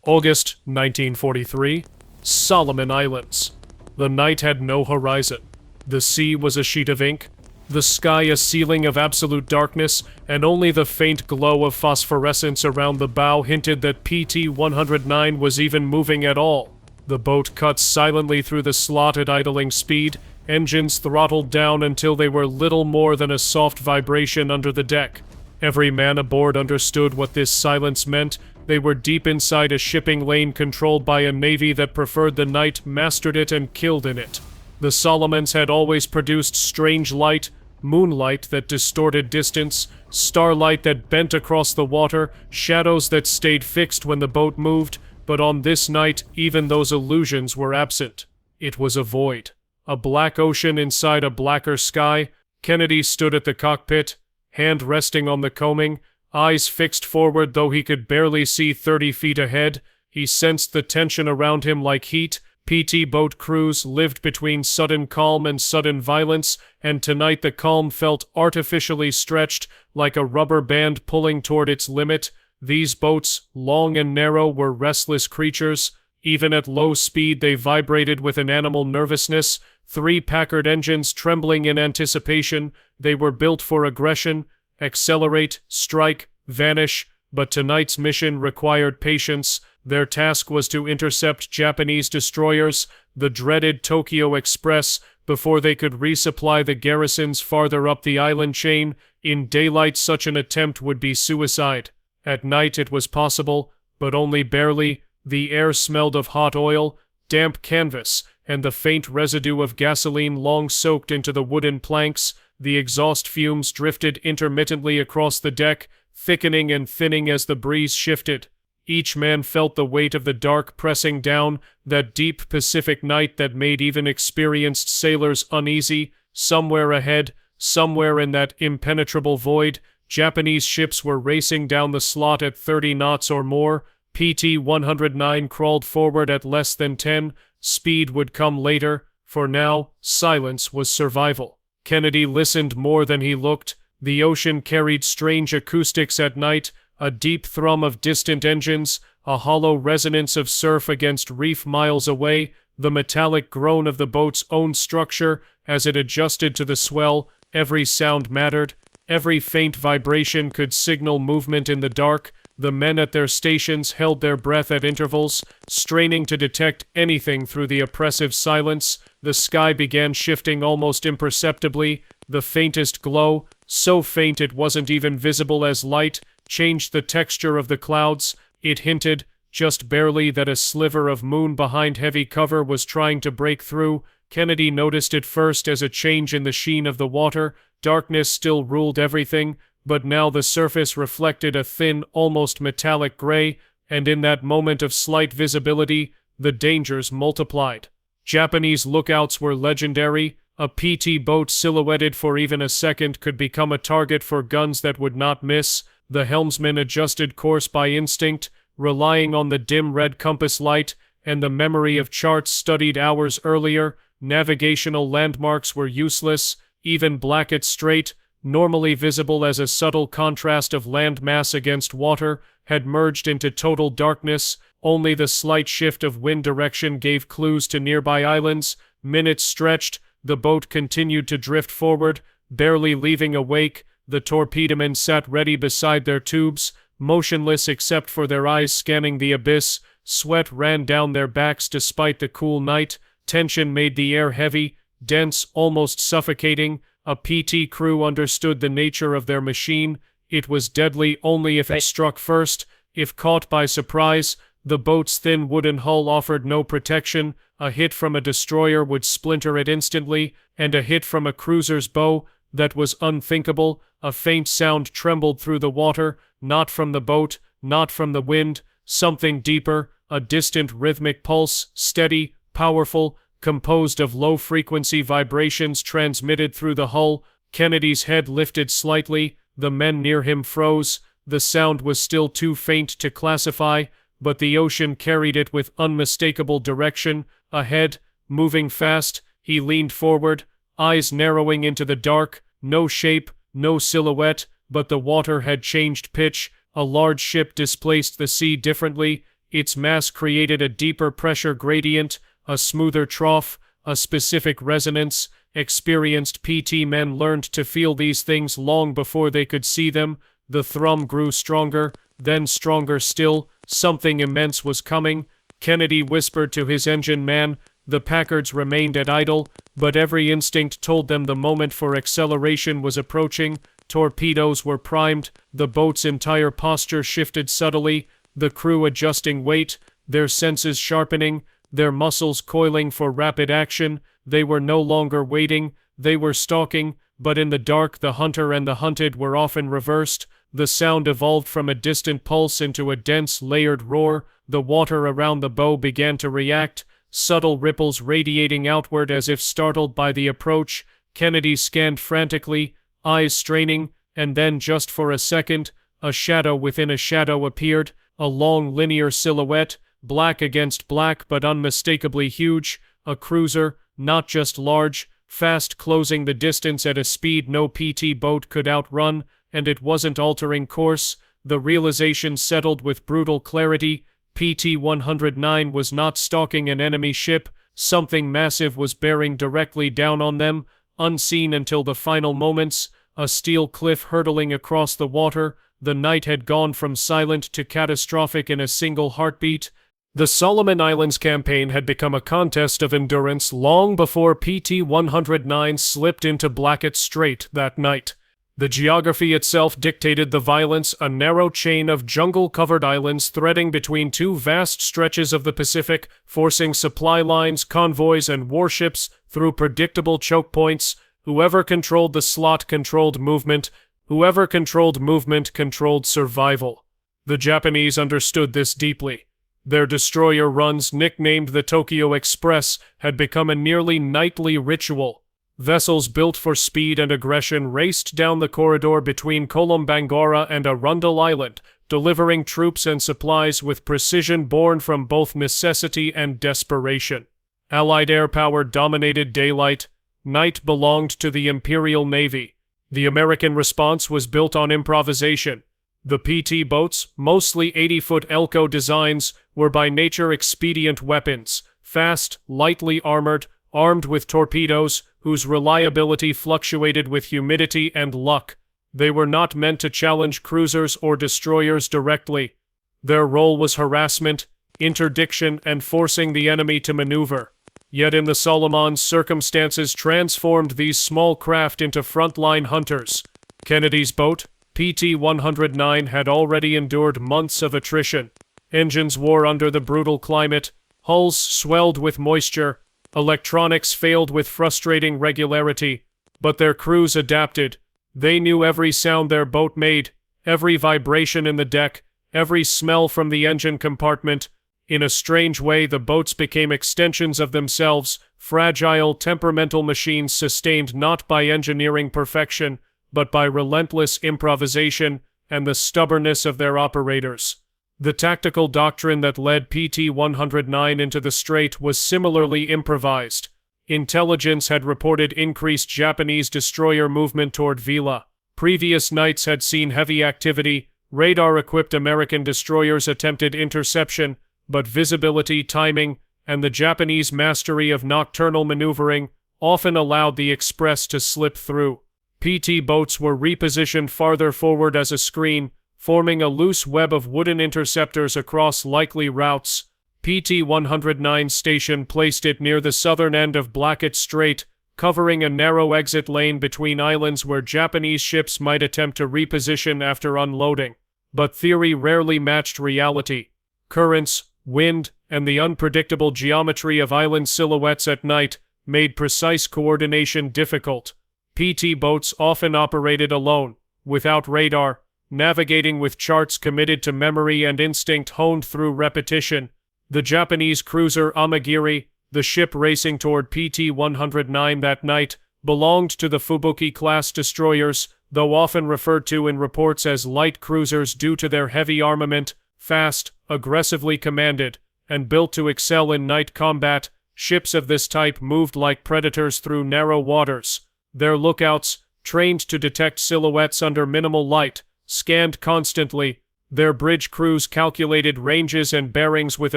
August 1943, Solomon Islands. The night had no horizon. The sea was a sheet of ink, the sky a ceiling of absolute darkness, and only the faint glow of phosphorescence around the bow hinted that PT-109 was even moving at all. The boat cut silently through the slot at idling speed, engines throttled down until they were little more than a soft vibration under the deck. Every man aboard understood what this silence meant. They were deep inside a shipping lane controlled by a navy that preferred the night, mastered it, and killed in it. The Solomons had always produced strange light, moonlight that distorted distance, starlight that bent across the water, shadows that stayed fixed when the boat moved, but on this night, even those illusions were absent. It was a void. A black ocean inside a blacker sky. Kennedy stood at the cockpit, hand resting on the coaming, eyes fixed forward though he could barely see 30 feet ahead. He sensed the tension around him like heat. PT boat crews lived between sudden calm and sudden violence, and tonight the calm felt artificially stretched, like a rubber band pulling toward its limit. These boats, long and narrow, were restless creatures. Even at low speed they vibrated with an animal nervousness, 3 Packard engines trembling in anticipation. They were built for aggression, accelerate, strike, vanish, but tonight's mission required patience. Their task was to intercept Japanese destroyers, the dreaded Tokyo Express, before they could resupply the garrisons farther up the island chain. In daylight such an attempt would be suicide. At night it was possible, but only barely. The air smelled of hot oil, damp canvas, and the faint residue of gasoline long soaked into the wooden planks. The exhaust fumes drifted intermittently across the deck, thickening and thinning as the breeze shifted. Each man felt the weight of the dark pressing down, that deep Pacific night that made even experienced sailors uneasy. Somewhere ahead, somewhere in that impenetrable void, Japanese ships were racing down the slot at 30 knots or more. PT-109 crawled forward at less than 10. Speed would come later. For now, silence was survival. Kennedy listened more than he looked. The ocean carried strange acoustics at night, a deep thrum of distant engines, a hollow resonance of surf against reef miles away, the metallic groan of the boat's own structure as it adjusted to the swell. Every sound mattered. Every faint vibration could signal movement in the dark. The men at their stations held their breath at intervals, straining to detect anything through the oppressive silence. The sky began shifting almost imperceptibly. The faintest glow, so faint it wasn't even visible as light, changed the texture of the clouds. It hinted, just barely, that a sliver of moon behind heavy cover was trying to break through. Kennedy noticed it first as a change in the sheen of the water. Darkness still ruled everything, but now the surface reflected a thin, almost metallic gray, and in that moment of slight visibility, the dangers multiplied. Japanese lookouts were legendary. A PT boat silhouetted for even a second could become a target for guns that would not miss. The helmsman adjusted course by instinct, relying on the dim red compass light and the memory of charts studied hours earlier. Navigational landmarks were useless. Even Blackett Strait, normally visible as a subtle contrast of land mass against water, had merged into total darkness. Only the slight shift of wind direction gave clues to nearby islands. Minutes stretched. The boat continued to drift forward, barely leaving a wake. The torpedomen sat ready beside their tubes, motionless except for their eyes scanning the abyss. Sweat ran down their backs despite the cool night. Tension made the air heavy, dense, almost suffocating. A PT crew understood the nature of their machine. It was deadly only if it struck first. If caught by surprise, the boat's thin wooden hull offered no protection. A hit from a destroyer would splinter it instantly, and a hit from a cruiser's bow, that was unthinkable. A faint sound trembled through the water, not from the boat, not from the wind, something deeper, a distant rhythmic pulse, steady, powerful, composed of low-frequency vibrations transmitted through the hull. Kennedy's head lifted slightly. The men near him froze. The sound was still too faint to classify, but the ocean carried it with unmistakable direction. Ahead, moving fast, he leaned forward, eyes narrowing into the dark. No shape, no silhouette, but the water had changed pitch. A large ship displaced the sea differently. its mass created a deeper pressure gradient, a smoother trough, a specific resonance. Experienced PT men learned to feel these things long before they could see them. The thrum grew stronger, then stronger still. Something immense was coming. Kennedy whispered to his engine man. The Packards remained at idle, but every instinct told them the moment for acceleration was approaching. Torpedoes were primed, the boat's entire posture shifted subtly, the crew adjusting weight, their senses sharpening, their muscles coiling for rapid action. They were no longer waiting, they were stalking, but in the dark the hunter and the hunted were often reversed. The sound evolved from a distant pulse into a dense, layered roar. The water around the bow began to react, subtle ripples radiating outward as if startled by the approach. Kennedy scanned frantically, eyes straining, and then just for a second, a shadow within a shadow appeared, a long linear silhouette, black against black but unmistakably huge, a cruiser, not just large, fast closing the distance at a speed no PT boat could outrun, and it wasn't altering course. The realization settled with brutal clarity. PT-109 was not stalking an enemy ship, something massive was bearing directly down on them, unseen until the final moments, a steel cliff hurtling across the water. The night had gone from silent to catastrophic in a single heartbeat. The Solomon Islands campaign had become a contest of endurance long before PT-109 slipped into Blackett Strait that night. The geography itself dictated the violence, a narrow chain of jungle-covered islands threading between two vast stretches of the Pacific, forcing supply lines, convoys, and warships through predictable choke points. Whoever controlled the slot controlled movement. Whoever controlled movement controlled survival. The Japanese understood this deeply. Their destroyer runs, nicknamed the Tokyo Express, had become a nearly nightly ritual. Vessels built for speed and aggression raced down the corridor between Kolombangara and Arundel Island, delivering troops and supplies with precision born from both necessity and desperation. Allied air power dominated daylight. Night belonged to the Imperial Navy. The American response was built on improvisation. The PT boats, mostly 80-foot Elco designs, were by nature expedient weapons, fast, lightly armored, armed with torpedoes, whose reliability fluctuated with humidity and luck. They were not meant to challenge cruisers or destroyers directly. Their role was harassment, interdiction, and forcing the enemy to maneuver. Yet in the Solomons, circumstances transformed these small craft into frontline hunters. Kennedy's boat, PT-109, had already endured months of attrition. Engines wore under the brutal climate, hulls swelled with moisture, electronics failed with frustrating regularity, but their crews adapted. They knew every sound their boat made, every vibration in the deck, every smell from the engine compartment. In a strange way, the boats became extensions of themselves, fragile, temperamental machines sustained not by engineering perfection, but by relentless improvisation and the stubbornness of their operators. The tactical doctrine that led PT-109 into the strait was similarly improvised. Intelligence had reported increased Japanese destroyer movement toward Vila. Previous nights had seen heavy activity. Radar-equipped American destroyers attempted interception, but visibility, timing, and the Japanese mastery of nocturnal maneuvering often allowed the Express to slip through. PT boats were repositioned farther forward as a screen, forming a loose web of wooden interceptors across likely routes. PT-109 station placed it near the southern end of Blackett Strait, covering a narrow exit lane between islands where Japanese ships might attempt to reposition after unloading. But theory rarely matched reality. Currents, wind, and the unpredictable geometry of island silhouettes at night made precise coordination difficult. PT boats often operated alone, without radar, navigating with charts committed to memory and instinct honed through repetition. The Japanese cruiser Amagiri, the ship racing toward PT-109 that night, belonged to the Fubuki-class destroyers, though often referred to in reports as light cruisers due to their heavy armament, fast, aggressively commanded, and built to excel in night combat. Ships of this type moved like predators through narrow waters. Their lookouts, trained to detect silhouettes under minimal light, scanned constantly. Their bridge crews calculated ranges and bearings with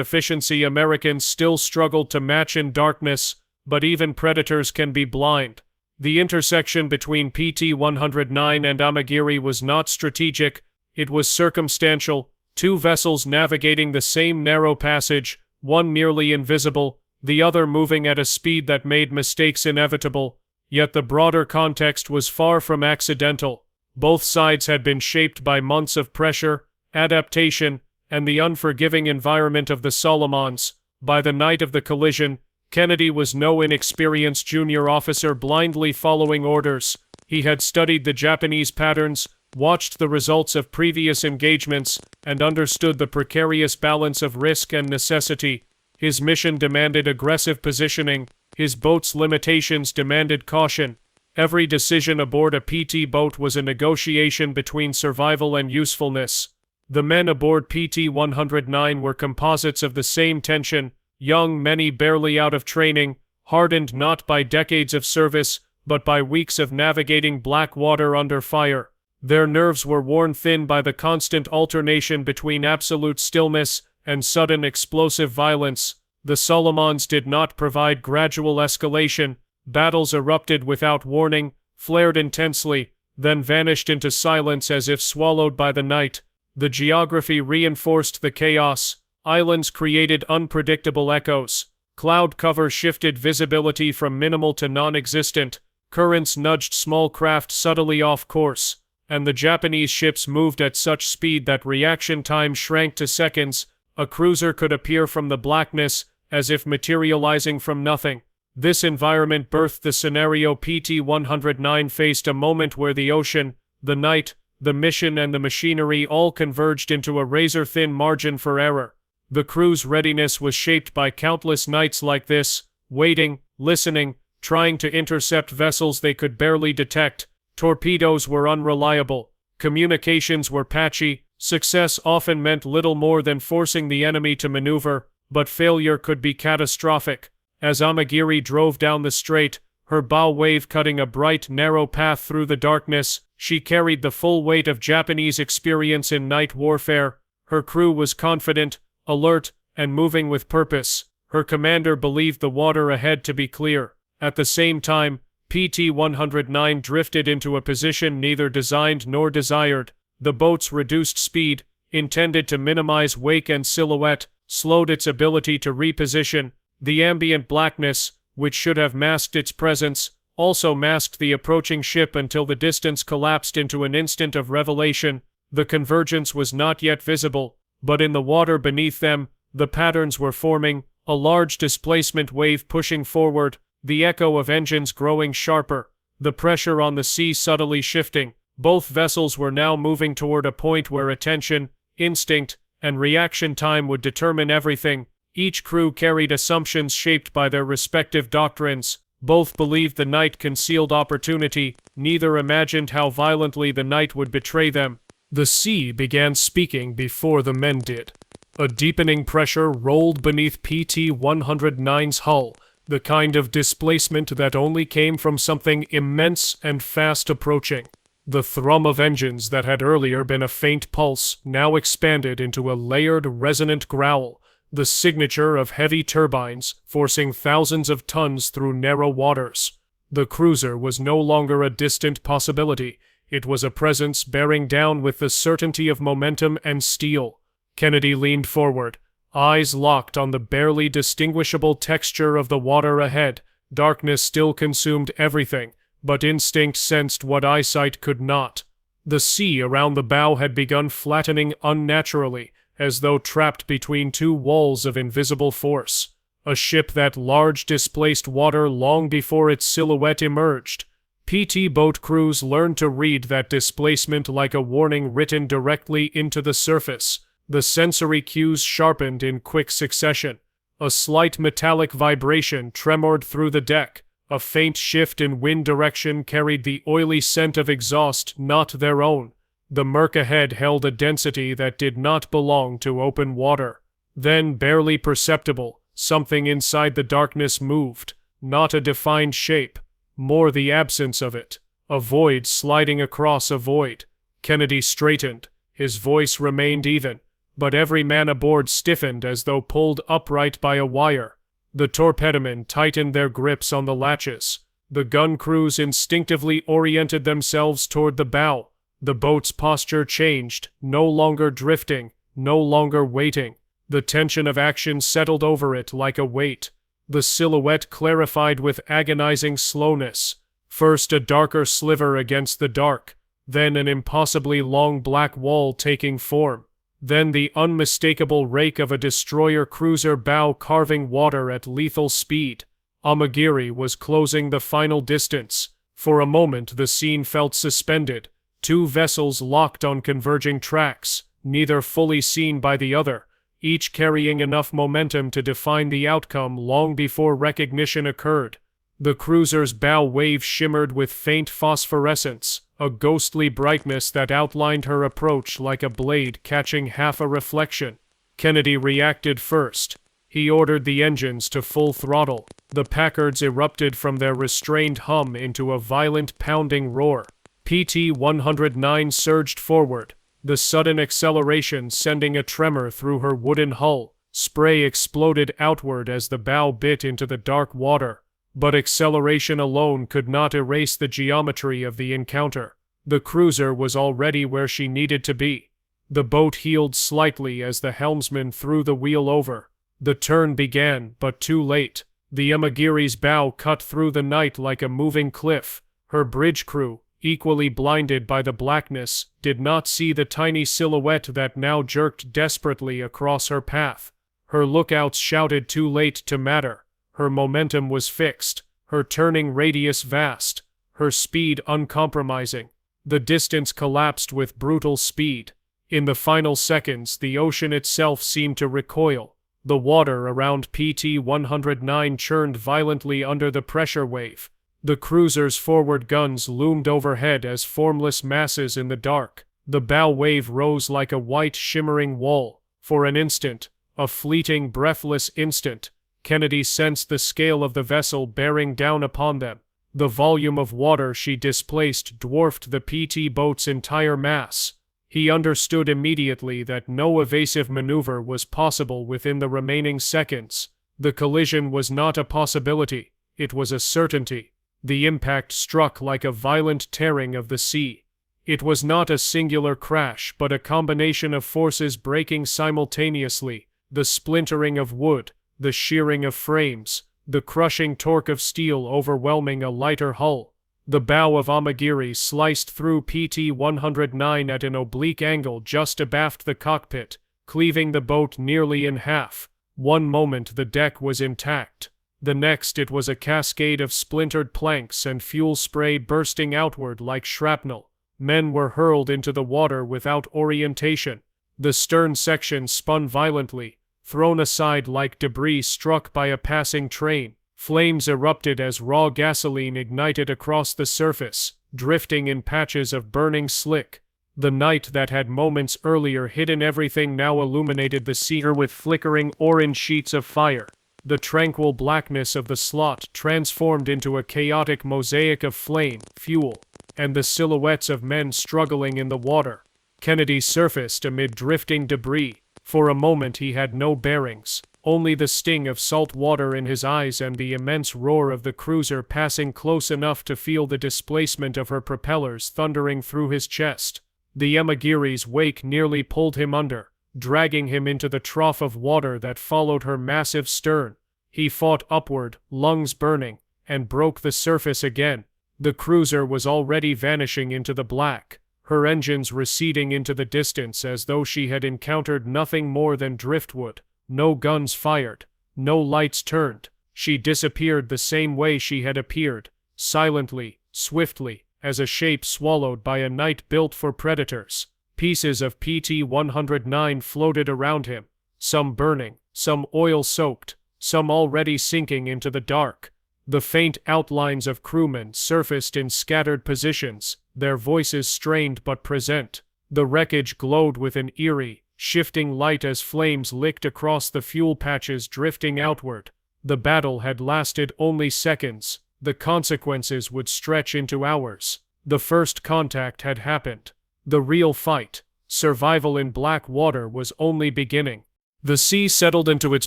efficiency Americans still struggled to match in darkness, but even predators can be blind. The intersection between PT-109 and Amagiri was not strategic, it was circumstantial, two vessels navigating the same narrow passage, one nearly invisible, the other moving at a speed that made mistakes inevitable, yet the broader context was far from accidental. Both sides had been shaped by months of pressure, adaptation, and the unforgiving environment of the Solomons. By the night of the collision, Kennedy was no inexperienced junior officer blindly following orders. He had studied the Japanese patterns, watched the results of previous engagements, and understood the precarious balance of risk and necessity. His mission demanded aggressive positioning, his boat's limitations demanded caution. Every decision aboard a PT boat was a negotiation between survival and usefulness. The men aboard PT-109 were composites of the same tension, young, many barely out of training, hardened not by decades of service, but by weeks of navigating black water under fire. Their nerves were worn thin by the constant alternation between absolute stillness and sudden explosive violence. The Solomons did not provide gradual escalation. Battles erupted without warning, flared intensely, then vanished into silence as if swallowed by the night. The geography reinforced the chaos. Islands created unpredictable echoes. Cloud cover shifted visibility from minimal to non-existent. Currents nudged small craft subtly off course, and the Japanese ships moved at such speed that reaction time shrank to seconds. A cruiser could appear from the blackness, as if materializing from nothing. This environment birthed the scenario PT-109 faced, a moment where the ocean, the night, the mission and the machinery all converged into a razor-thin margin for error. The crew's readiness was shaped by countless nights like this, waiting, listening, trying to intercept vessels they could barely detect. Torpedoes were unreliable. Communications were patchy. Success often meant little more than forcing the enemy to maneuver, but failure could be catastrophic. As Amagiri drove down the strait, her bow wave cutting a bright, narrow path through the darkness, she carried the full weight of Japanese experience in night warfare. Her crew was confident, alert, and moving with purpose. Her commander believed the water ahead to be clear. At the same time, PT-109 drifted into a position neither designed nor desired. The boat's reduced speed, intended to minimize wake and silhouette, slowed its ability to reposition. The ambient blackness, which should have masked its presence, also masked the approaching ship until the distance collapsed into an instant of revelation. The convergence was not yet visible, but in the water beneath them, the patterns were forming, a large displacement wave pushing forward, the echo of engines growing sharper, the pressure on the sea subtly shifting. Both vessels were now moving toward a point where attention, instinct, and reaction time would determine everything. Each crew carried assumptions shaped by their respective doctrines. Both believed the night concealed opportunity, neither imagined how violently the night would betray them. The sea began speaking before the men did. A deepening pressure rolled beneath PT-109's hull, the kind of displacement that only came from something immense and fast approaching. The thrum of engines that had earlier been a faint pulse now expanded into a layered, resonant growl, the signature of heavy turbines forcing thousands of tons through narrow waters. The cruiser was no longer a distant possibility. It was a presence bearing down with the certainty of momentum and steel. Kennedy leaned forward, eyes locked on the barely distinguishable texture of the water ahead. Darkness still consumed everything, but instinct sensed what eyesight could not. The sea around the bow had begun flattening unnaturally, as though trapped between two walls of invisible force. A ship that large displaced water long before its silhouette emerged. PT boat crews learned to read that displacement like a warning written directly into the surface. The sensory cues sharpened in quick succession. A slight metallic vibration tremored through the deck. A faint shift in wind direction carried the oily scent of exhaust not their own. The murk ahead held a density that did not belong to open water. Then, barely perceptible, something inside the darkness moved, not a defined shape, more the absence of it. A void sliding across a void. Kennedy straightened, His voice remained even, but every man aboard stiffened as though pulled upright by a wire. The torpedomen tightened their grips on the latches. The gun crews instinctively oriented themselves toward the bow. The boat's posture changed, no longer drifting, no longer waiting. The tension of action settled over it like a weight. The silhouette clarified with agonizing slowness. First a darker sliver against the dark, then an impossibly long black wall taking form. Then the unmistakable rake of a destroyer cruiser bow carving water at lethal speed. Amagiri was closing the final distance. For a moment the scene felt suspended. Two vessels locked on converging tracks, neither fully seen by the other, each carrying enough momentum to define the outcome long before recognition occurred. The cruiser's bow wave shimmered with faint phosphorescence, a ghostly brightness that outlined her approach like a blade catching half a reflection. Kennedy reacted first. He ordered the engines to full throttle. The Packards erupted from their restrained hum into a violent pounding roar. PT-109 surged forward, the sudden acceleration sending a tremor through her wooden hull. Spray exploded outward as the bow bit into the dark water. But acceleration alone could not erase the geometry of the encounter. The cruiser was already where she needed to be. The boat heeled slightly as the helmsman threw the wheel over. The turn began, but too late. The Amagiri's bow cut through the night like a moving cliff. Her bridge crew, equally blinded by the blackness, did not see the tiny silhouette that now jerked desperately across her path. Her lookouts shouted too late to matter. Her momentum was fixed, her turning radius vast, her speed uncompromising. The distance collapsed with brutal speed. In the final seconds, the ocean itself seemed to recoil. The water around PT-109 churned violently under the pressure wave. The cruiser's forward guns loomed overhead as formless masses in the dark. The bow wave rose like a white shimmering wall. For an instant, a fleeting, breathless instant, Kennedy sensed the scale of the vessel bearing down upon them. The volume of water she displaced dwarfed the PT boat's entire mass. He understood immediately that no evasive maneuver was possible within the remaining seconds. The collision was not a possibility, it was a certainty. The impact struck like a violent tearing of the sea. It was not a singular crash, but a combination of forces breaking simultaneously, the splintering of wood, the shearing of frames, the crushing torque of steel overwhelming a lighter hull. The bow of Amagiri sliced through PT-109 at an oblique angle just abaft the cockpit, cleaving the boat nearly in half. One moment the deck was intact. The next it was a cascade of splintered planks and fuel spray bursting outward like shrapnel. Men were hurled into the water without orientation. The stern section spun violently, thrown aside like debris struck by a passing train. Flames erupted as raw gasoline ignited across the surface, drifting in patches of burning slick. The night that had moments earlier hidden everything now illuminated the sea with flickering orange sheets of fire. The tranquil blackness of the slot transformed into a chaotic mosaic of flame, fuel, and the silhouettes of men struggling in the water. Kennedy surfaced amid drifting debris. For a moment he had no bearings, only the sting of salt water in his eyes and the immense roar of the cruiser passing close enough to feel the displacement of her propellers thundering through his chest. The Amagiri's wake nearly pulled him under, dragging him into the trough of water that followed her massive stern. He fought upward, lungs burning, and broke the surface again. The cruiser was already vanishing into the black, her engines receding into the distance as though she had encountered nothing more than driftwood. No guns fired, no lights turned. She disappeared the same way she had appeared, silently, swiftly, as a shape swallowed by a night built for predators. Pieces of PT-109 floated around him, some burning, some oil-soaked, some already sinking into the dark. The faint outlines of crewmen surfaced in scattered positions, their voices strained but present. The wreckage glowed with an eerie, shifting light as flames licked across the fuel patches drifting outward. The battle had lasted only seconds. The consequences would stretch into hours. The first contact had happened. The real fight, survival in black water was only beginning. The sea settled into its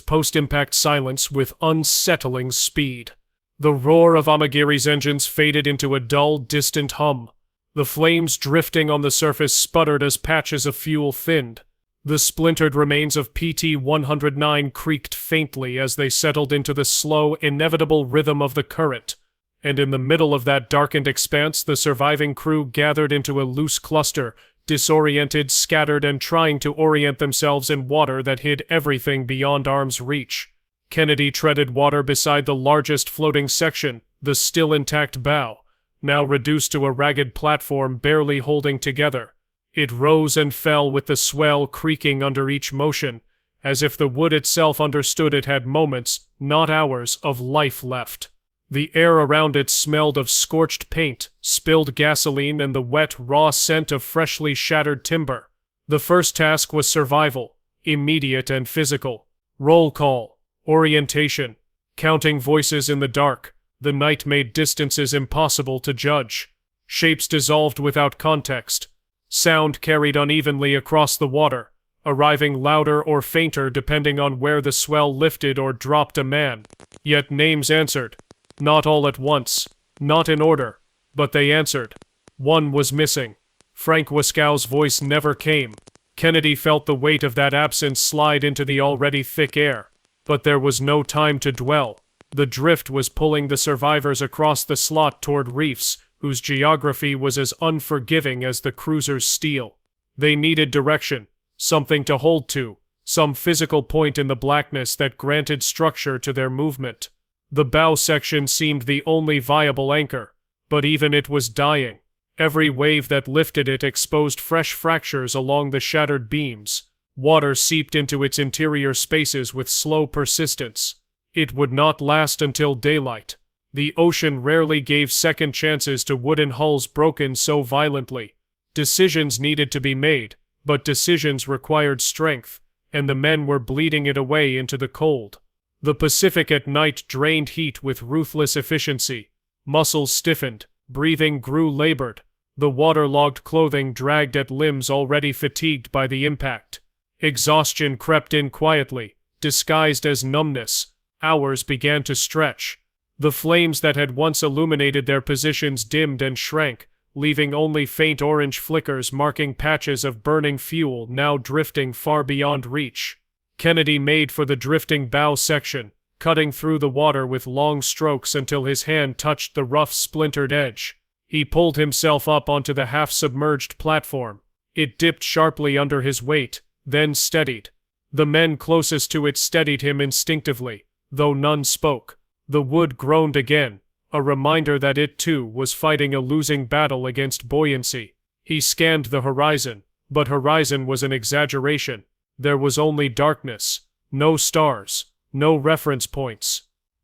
post-impact silence with unsettling speed. The roar of Amagiri's engines faded into a dull, distant hum. The flames drifting on the surface sputtered as patches of fuel thinned. The splintered remains of PT-109 creaked faintly as they settled into the slow, inevitable rhythm of the current. And in the middle of that darkened expanse, the surviving crew gathered into a loose cluster, disoriented, scattered, and trying to orient themselves in water that hid everything beyond arm's reach. Kennedy treaded water beside the largest floating section, the still intact bow, now reduced to a ragged platform barely holding together. It rose and fell with the swell creaking under each motion, as if the wood itself understood it had moments, not hours, of life left. The air around it smelled of scorched paint, spilled gasoline, and the wet, raw scent of freshly shattered timber. The first task was survival, immediate and physical. Roll call, orientation, counting voices in the dark. The night made distances impossible to judge. Shapes dissolved without context. Sound carried unevenly across the water, arriving louder or fainter depending on where the swell lifted or dropped a man. Yet names answered. Not all at once, not in order, but they answered. One was missing. Frank Wiskow's voice never came. Kennedy felt the weight of that absence slide into the already thick air. But there was no time to dwell. The drift was pulling the survivors across the slot toward reefs, whose geography was as unforgiving as the cruiser's steel. They needed direction, something to hold to, some physical point in the blackness that granted structure to their movement. The bow section seemed the only viable anchor, but even it was dying. Every wave that lifted it exposed fresh fractures along the shattered beams. Water seeped into its interior spaces with slow persistence. It would not last until daylight. The ocean rarely gave second chances to wooden hulls broken so violently. Decisions needed to be made, but decisions required strength, and the men were bleeding it away into the cold. The Pacific at night drained heat with ruthless efficiency. Muscles stiffened, breathing grew labored. The waterlogged clothing dragged at limbs already fatigued by the impact. Exhaustion crept in quietly, disguised as numbness. Hours began to stretch. The flames that had once illuminated their positions dimmed and shrank, leaving only faint orange flickers marking patches of burning fuel now drifting far beyond reach. Kennedy made for the drifting bow section, cutting through the water with long strokes until his hand touched the rough, splintered edge. He pulled himself up onto the half-submerged platform. It dipped sharply under his weight, then steadied. The men closest to it steadied him instinctively, though none spoke. The wood groaned again, a reminder that it too was fighting a losing battle against buoyancy. He scanned the horizon, but horizon was an exaggeration. There was only darkness, no stars, no reference points,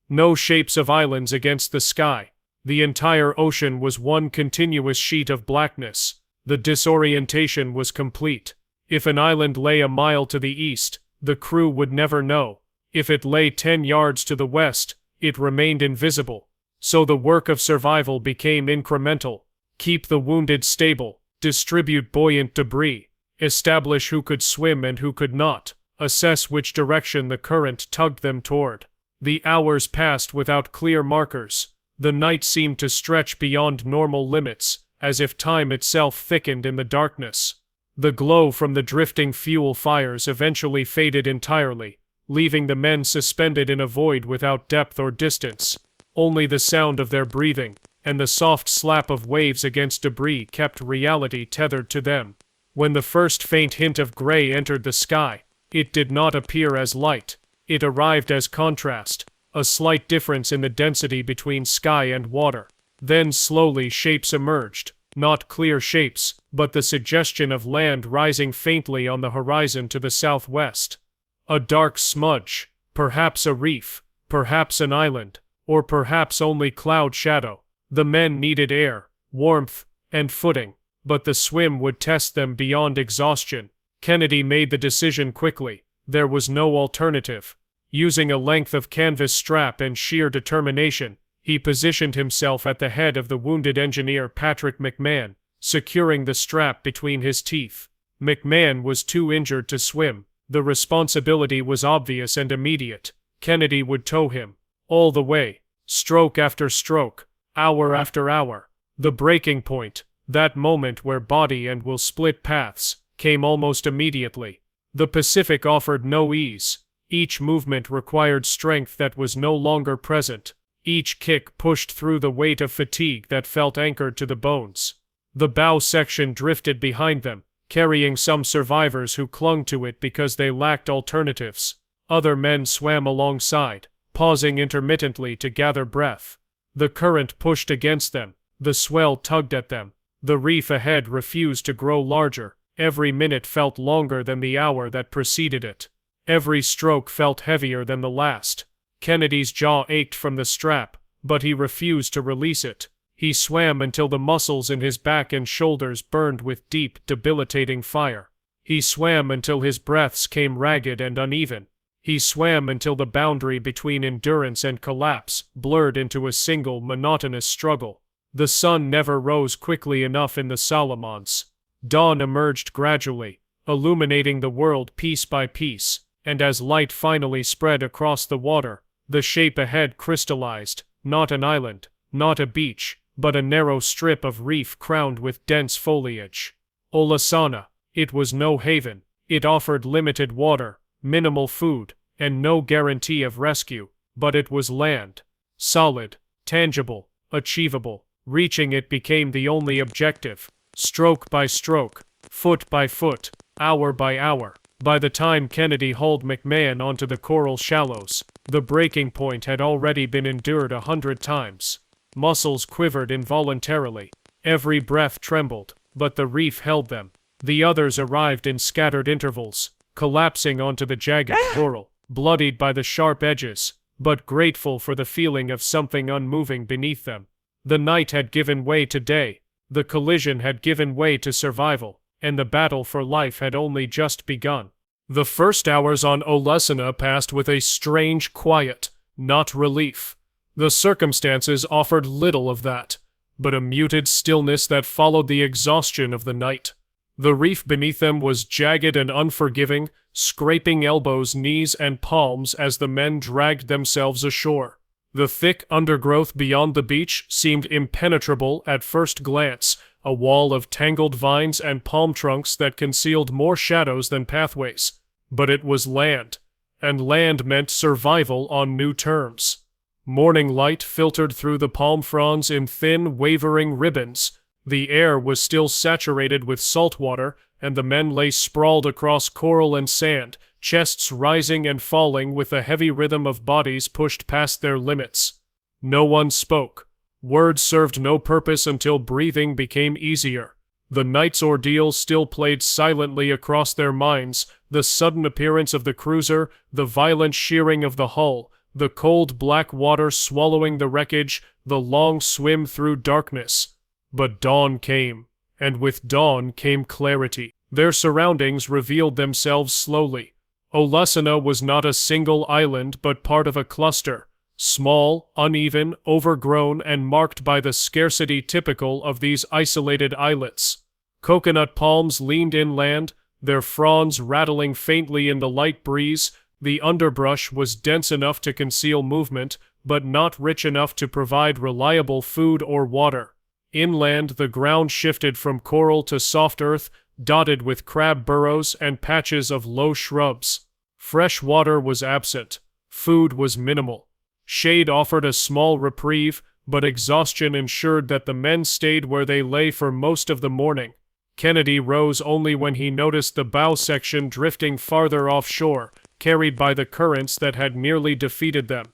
no shapes of islands against the sky. The entire ocean was one continuous sheet of blackness. The disorientation was complete. If an island lay a mile to the east, the crew would never know. If it lay 10 yards to the west, it remained invisible. So the work of survival became incremental. Keep the wounded stable, distribute buoyant debris, establish who could swim and who could not, assess which direction the current tugged them toward. The hours passed without clear markers. The night seemed to stretch beyond normal limits, as if time itself thickened in the darkness. The glow from the drifting fuel fires eventually faded entirely, leaving the men suspended in a void without depth or distance. Only the sound of their breathing, and the soft slap of waves against debris kept reality tethered to them. When the first faint hint of gray entered the sky, it did not appear as light. It arrived as contrast, a slight difference in the density between sky and water. Then slowly shapes emerged, not clear shapes, but the suggestion of land rising faintly on the horizon to the southwest. A dark smudge, perhaps a reef, perhaps an island, or perhaps only cloud shadow. The men needed air, warmth, and footing, but the swim would test them beyond exhaustion. Kennedy made the decision quickly. There was no alternative. Using a length of canvas strap and sheer determination, he positioned himself at the head of the wounded engineer Patrick McMahon, securing the strap between his teeth. McMahon was too injured to swim. The responsibility was obvious and immediate. Kennedy would tow him. All the way. Stroke after stroke. Hour after hour. The breaking point, that moment where body and will split paths, came almost immediately. The Pacific offered no ease. Each movement required strength that was no longer present. Each kick pushed through the weight of fatigue that felt anchored to the bones. The bow section drifted behind them, carrying some survivors who clung to it because they lacked alternatives. Other men swam alongside, pausing intermittently to gather breath. The current pushed against them. The swell tugged at them. The reef ahead refused to grow larger. Every minute felt longer than the hour that preceded it. Every stroke felt heavier than the last. Kennedy's jaw ached from the strap, but he refused to release it. He swam until the muscles in his back and shoulders burned with deep, debilitating fire. He swam until his breaths came ragged and uneven. He swam until the boundary between endurance and collapse blurred into a single, monotonous struggle. The sun never rose quickly enough in the Solomons. Dawn emerged gradually, illuminating the world piece by piece, and as light finally spread across the water, the shape ahead crystallized, not an island, not a beach, but a narrow strip of reef crowned with dense foliage. Olasana. It was no haven. It offered limited water, minimal food, and no guarantee of rescue, but it was land. Solid, tangible, achievable. Reaching it became the only objective. Stroke by stroke, foot by foot, hour by hour. By the time Kennedy hauled McMahon onto the coral shallows, the breaking point had already been endured 100 times. Muscles quivered involuntarily. Every breath trembled, but the reef held them. The others arrived in scattered intervals, collapsing onto the jagged coral, bloodied by the sharp edges, but grateful for the feeling of something unmoving beneath them. The night had given way to day. The collision had given way to survival, and the battle for life had only just begun. The first hours on Olasana passed with a strange quiet, not relief. The circumstances offered little of that, but a muted stillness that followed the exhaustion of the night. The reef beneath them was jagged and unforgiving, scraping elbows, knees, and palms as the men dragged themselves ashore. The thick undergrowth beyond the beach seemed impenetrable at first glance, a wall of tangled vines and palm trunks that concealed more shadows than pathways. But it was land, and land meant survival on new terms. Morning light filtered through the palm fronds in thin, wavering ribbons. The air was still saturated with salt water, and the men lay sprawled across coral and sand, chests rising and falling with the heavy rhythm of bodies pushed past their limits. No one spoke. Words served no purpose until breathing became easier. The night's ordeal still played silently across their minds, the sudden appearance of the cruiser, the violent shearing of the hull, the cold black water swallowing the wreckage, the long swim through darkness. But dawn came, and with dawn came clarity. Their surroundings revealed themselves slowly. Olasana was not a single island but part of a cluster, small, uneven, overgrown, and marked by the scarcity typical of these isolated islets. Coconut palms leaned inland, their fronds rattling faintly in the light breeze. The underbrush was dense enough to conceal movement, but not rich enough to provide reliable food or water. Inland, the ground shifted from coral to soft earth, dotted with crab burrows and patches of low shrubs. Fresh water was absent. Food was minimal. Shade offered a small reprieve, but exhaustion ensured that the men stayed where they lay for most of the morning. Kennedy rose only when he noticed the bow section drifting farther offshore, carried by the currents that had nearly defeated them.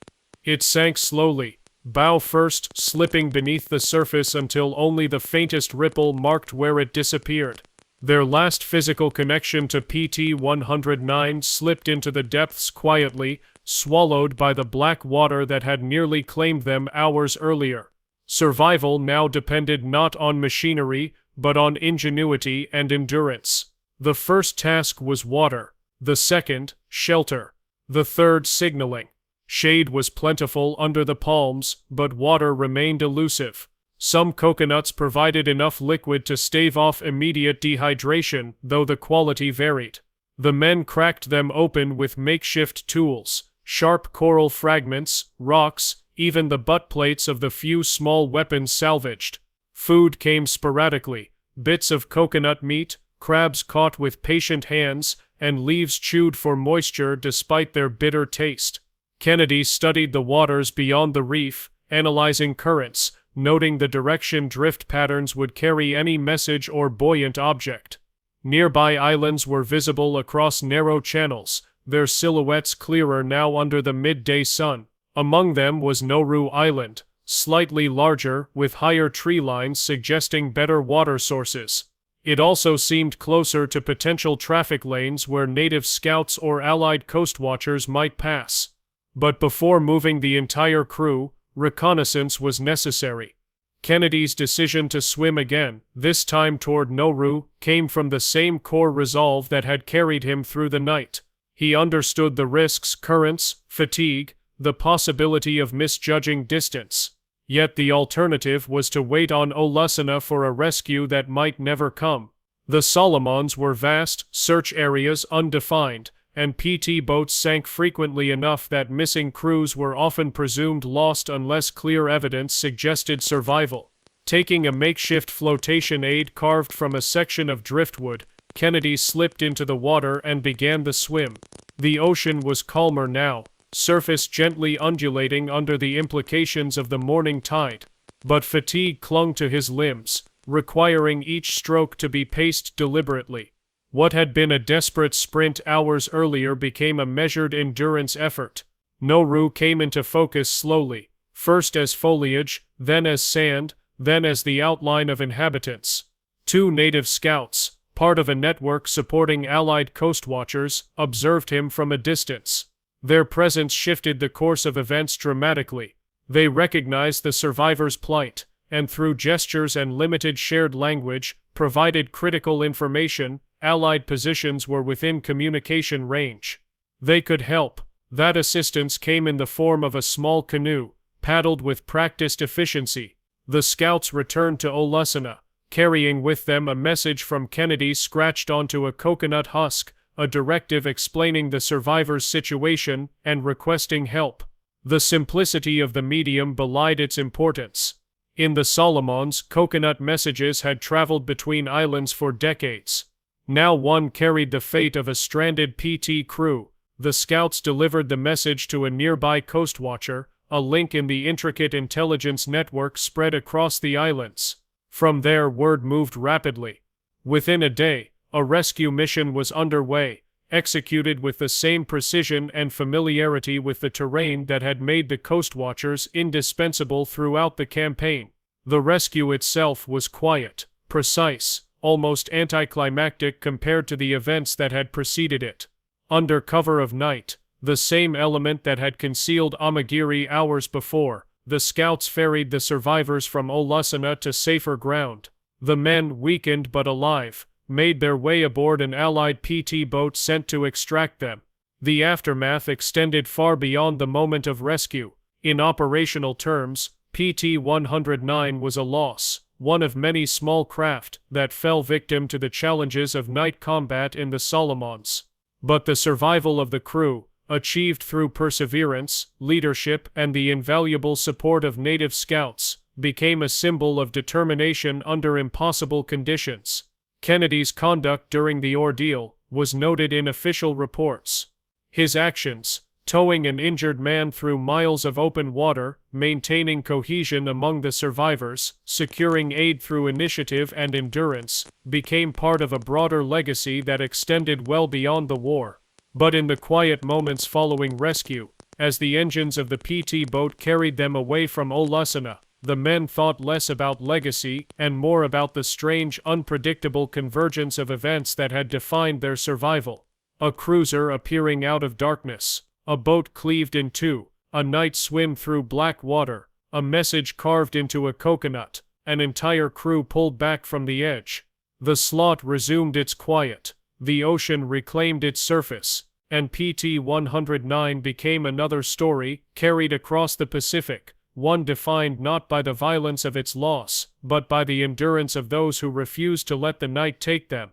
It sank slowly, bow first, slipping beneath the surface until only the faintest ripple marked where it disappeared. Their last physical connection to PT-109 slipped into the depths quietly, swallowed by the black water that had nearly claimed them hours earlier. Survival now depended not on machinery, but on ingenuity and endurance. The first task was water, the second, shelter, the third, signaling. Shade was plentiful under the palms, but water remained elusive. Some coconuts provided enough liquid to stave off immediate dehydration, though the quality varied. The men cracked them open with makeshift tools, sharp coral fragments, rocks, even the butt plates of the few small weapons salvaged. Food came sporadically: bits of coconut meat, crabs caught with patient hands, and leaves chewed for moisture despite their bitter taste. Kennedy studied the waters beyond the reef, analyzing currents, noting the direction drift patterns would carry any message or buoyant object. Nearby islands were visible across narrow channels, their silhouettes clearer now under the midday sun. Among them was Nauru Island, slightly larger, with higher tree lines suggesting better water sources. It also seemed closer to potential traffic lanes where native scouts or Allied coastwatchers might pass. But before moving the entire crew, reconnaissance was necessary. Kennedy's decision to swim again, this time toward Nauru, came from the same core resolve that had carried him through the night. He understood the risks: currents, fatigue, the possibility of misjudging distance. Yet the alternative was to wait on Olusana for a rescue that might never come. The Solomons were vast, search areas undefined, and PT boats sank frequently enough that missing crews were often presumed lost unless clear evidence suggested survival. Taking a makeshift flotation aid carved from a section of driftwood, Kennedy slipped into the water and began the swim. The ocean was calmer now, surface gently undulating under the implications of the morning tide. But fatigue clung to his limbs, requiring each stroke to be paced deliberately. What had been a desperate sprint hours earlier became a measured endurance effort. Nauru came into focus slowly, first as foliage, then as sand, then as the outline of inhabitants. 2 native scouts, part of a network supporting Allied coastwatchers, observed him from a distance. Their presence shifted the course of events dramatically. They recognized the survivors' plight, and through gestures and limited shared language, provided critical information. Allied positions were within communication range. They could help. That assistance came in the form of a small canoe, paddled with practiced efficiency. The scouts returned to Olusana, carrying with them a message from Kennedy scratched onto a coconut husk, a directive explaining the survivors' situation and requesting help. The simplicity of the medium belied its importance. In the Solomons, coconut messages had traveled between islands for decades. Now one carried the fate of a stranded PT crew. The scouts delivered the message to a nearby coastwatcher, a link in the intricate intelligence network spread across the islands. From there, word moved rapidly. Within a day, a rescue mission was underway, executed with the same precision and familiarity with the terrain that had made the coastwatchers indispensable throughout the campaign. The rescue itself was quiet, precise, almost anticlimactic compared to the events that had preceded it. Under cover of night, the same element that had concealed Amagiri hours before, the scouts ferried the survivors from Olusana to safer ground. The men, weakened but alive, made their way aboard an Allied PT boat sent to extract them. The aftermath extended far beyond the moment of rescue. In operational terms, PT-109 was a loss, one of many small craft that fell victim to the challenges of night combat in the Solomons. But the survival of the crew, achieved through perseverance, leadership, and the invaluable support of native scouts, became a symbol of determination under impossible conditions. Kennedy's conduct during the ordeal was noted in official reports. His actions, towing an injured man through miles of open water, maintaining cohesion among the survivors, securing aid through initiative and endurance, became part of a broader legacy that extended well beyond the war. But in the quiet moments following rescue, as the engines of the PT boat carried them away from Olusana, the men thought less about legacy and more about the strange, unpredictable convergence of events that had defined their survival. A cruiser appearing out of darkness, a boat cleaved in two, a night swim through black water, a message carved into a coconut, an entire crew pulled back from the edge. The slot resumed its quiet, the ocean reclaimed its surface, and PT-109 became another story, carried across the Pacific, one defined not by the violence of its loss, but by the endurance of those who refused to let the night take them.